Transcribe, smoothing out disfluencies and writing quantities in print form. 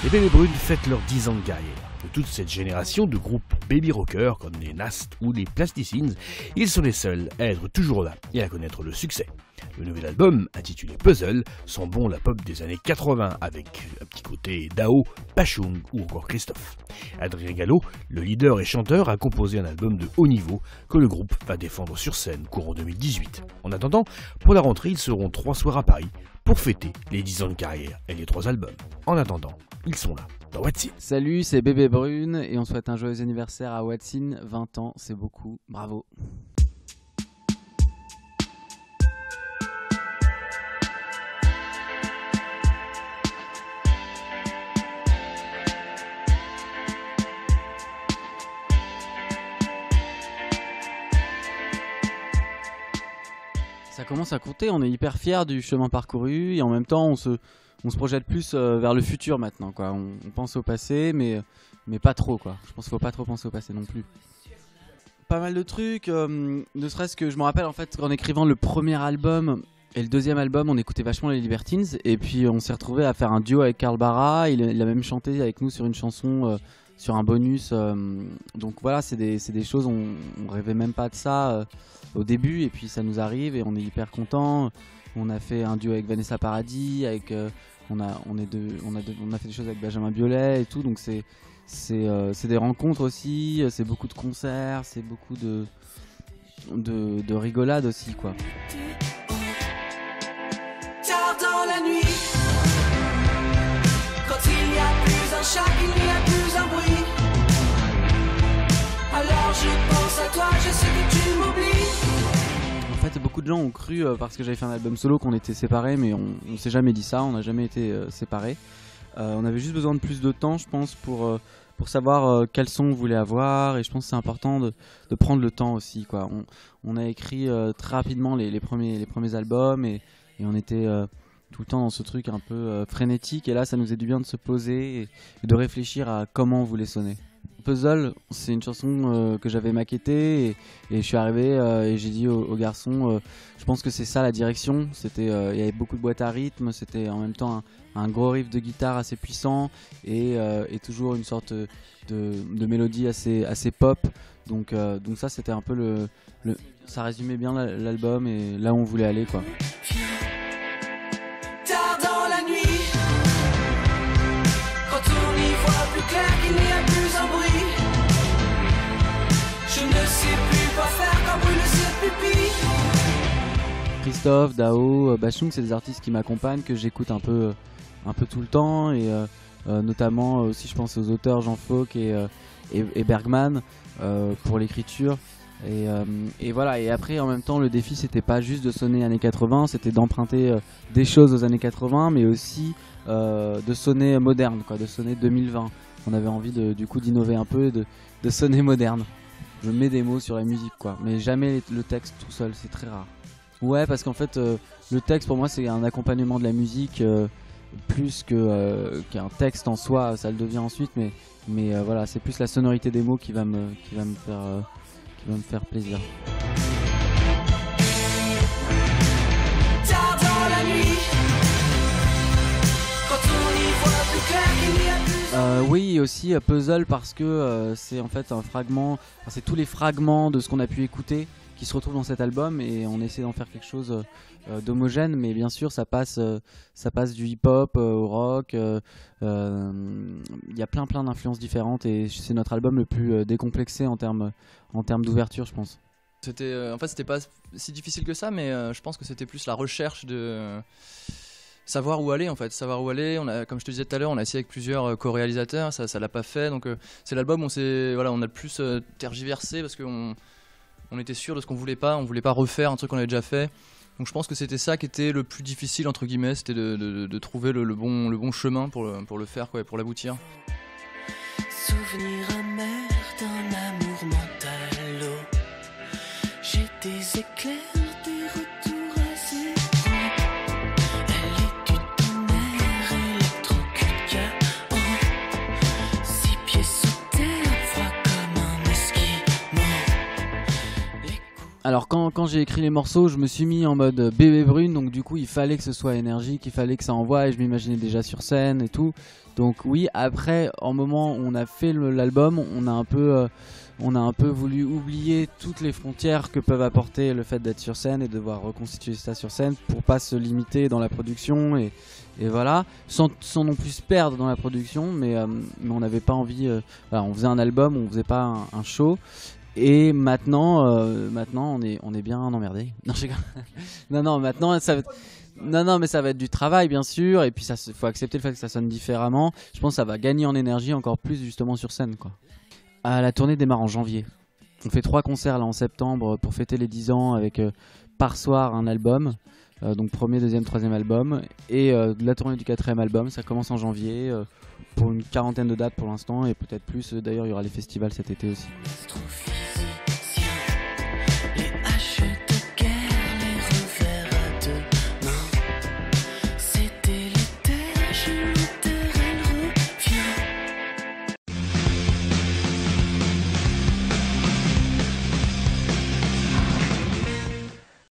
Les Bébés Brunes fêtent leurs 10 ans de carrière. De toute cette génération de groupes baby rockers comme les Nast ou les Plasticines, ils sont les seuls à être toujours là et à connaître le succès. Le nouvel album, intitulé Puzzle, sent bon la pop des années 80 avec un petit côté Dao, Pachung ou encore Christophe. Adrien Gallo, le leader et chanteur, a composé un album de haut niveau que le groupe va défendre sur scène courant 2018. En attendant, pour la rentrée, ils seront 3 soirs à Paris pour fêter les 10 ans de carrière et les 3 albums. En attendant, ils sont là dans What's In. Salut, c'est Bébé Brune et on souhaite un joyeux anniversaire à What's In, 20 ans, c'est beaucoup, bravo. Ça commence à compter, on est hyper fiers du chemin parcouru et en même temps on se projette plus vers le futur maintenant, quoi. On pense au passé mais pas trop, quoi. Je pense qu'il faut pas trop penser au passé non plus. Pas mal de trucs, ne serait-ce que je me rappelle en fait qu'en écrivant le premier album et le deuxième album on écoutait vachement les Libertines et puis on s'est retrouvé à faire un duo avec Carl Barra, il a même chanté avec nous sur une chanson, sur un bonus, donc voilà, c'est des choses, on rêvait même pas de ça au début et puis ça nous arrive et on est hyper content. On a fait un duo avec Vanessa Paradis, avec, on a fait des choses avec Benjamin Biolay et tout, donc c'est des rencontres aussi, c'est beaucoup de concerts, c'est beaucoup de rigolade aussi, quoi. Tard dans la nuit, quand il n'y a plus un chat, il n'y a plus un bruit. Alors je pense à toi, je sais que tu m'oublies. En fait, beaucoup de gens ont cru, parce que j'avais fait un album solo, qu'on était séparés, mais on s'est jamais dit ça, on n'a jamais été séparés. On avait juste besoin de plus de temps, je pense, pour savoir quel son on voulait avoir, et je pense que c'est important de prendre le temps aussi, quoi. On a écrit très rapidement les premiers albums, et on était tout le temps dans ce truc un peu frénétique, et là ça nous faisait du bien de se poser et de réfléchir à comment on voulait sonner. Puzzle, c'est une chanson que j'avais maquettée et je suis arrivé et j'ai dit aux garçons, je pense que c'est ça la direction. C'était, il y avait beaucoup de boîtes à rythme, c'était en même temps un gros riff de guitare assez puissant et toujours une sorte de mélodie assez pop. Donc ça c'était un peu ça résumait bien l'album et là où on voulait aller, quoi. Tard dans la nuit, quand on y voit plus clair qu'il n'y a plus un bruit. Je ne sais plus quoi faire quand brûle cette pupille. Christophe, Dao, Bachung, c'est des artistes qui m'accompagnent, que j'écoute un peu tout le temps et notamment aussi je pense aux auteurs Jean Fauque et Bergman pour l'écriture. Et voilà, et après en même temps le défi c'était pas juste de sonner années 80, c'était d'emprunter des choses aux années 80 mais aussi de sonner moderne, quoi, de sonner 2020. On avait envie du coup d'innover un peu et de sonner moderne. Je mets des mots sur la musique, quoi, mais jamais le texte tout seul, c'est très rare. Ouais, parce qu'en fait le texte pour moi c'est un accompagnement de la musique plus qu'un texte en soi, ça le devient ensuite, mais voilà, c'est plus la sonorité des mots qui va me faire plaisir. Tard dans la nuit, quand on y voit plus clair qu'il n'y a plus. Oui, aussi Puzzle parce que c'est en fait un fragment, enfin, c'est tous les fragments de ce qu'on a pu écouter qui se retrouvent dans cet album et on essaie d'en faire quelque chose d'homogène, mais bien sûr ça passe du hip-hop au rock, il y a plein d'influences différentes et c'est notre album le plus décomplexé en termes d'ouverture, je pense. En fait c'était pas si difficile que ça, mais je pense que c'était plus la recherche de savoir où aller, en fait, savoir où aller. Comme je te disais tout à l'heure, on a essayé avec plusieurs co-réalisateurs, ça l'a pas fait, donc c'est l'album où on a le plus tergiversé parce qu'on était sûr de ce qu'on voulait pas, on voulait pas refaire un truc qu'on avait déjà fait. Donc je pense que c'était ça qui était le plus difficile entre guillemets, c'était de trouver le bon chemin pour le faire, quoi, et pour l'aboutir. Souvenir amer d'un amour mental, oh. J'ai des éclairs, des retours à zéro. Elle est du tonnerre, électrocute, oh. 6 pieds sous terre, froid comme un esquimau. Alors quand j'ai écrit les morceaux, je me suis mis en mode Bébé Brune, donc du coup il fallait que ce soit énergique, il fallait que ça envoie et je m'imaginais déjà sur scène et tout. Donc oui, après, au moment où on a fait l'album, on a un peu voulu oublier toutes les frontières que peuvent apporter le fait d'être sur scène et de devoir reconstituer ça sur scène pour pas se limiter dans la production et voilà, sans non plus se perdre dans la production, mais on n'avait pas envie. Voilà, on faisait un album, on faisait pas un show. Et maintenant, on est bien emmerdé. Non, non, maintenant ça va être... Non, mais ça va être du travail, bien sûr, et puis faut accepter le fait que ça sonne différemment. Je pense que ça va gagner en énergie encore plus justement sur scène, quoi. La tournée démarre en janvier. On fait 3 concerts là en septembre pour fêter les 10 ans avec par soir un album, donc premier, deuxième, troisième album, et la tournée du 4e album. Ça commence en janvier pour une 40aine de dates pour l'instant, et peut-être plus. D'ailleurs, il y aura les festivals cet été aussi.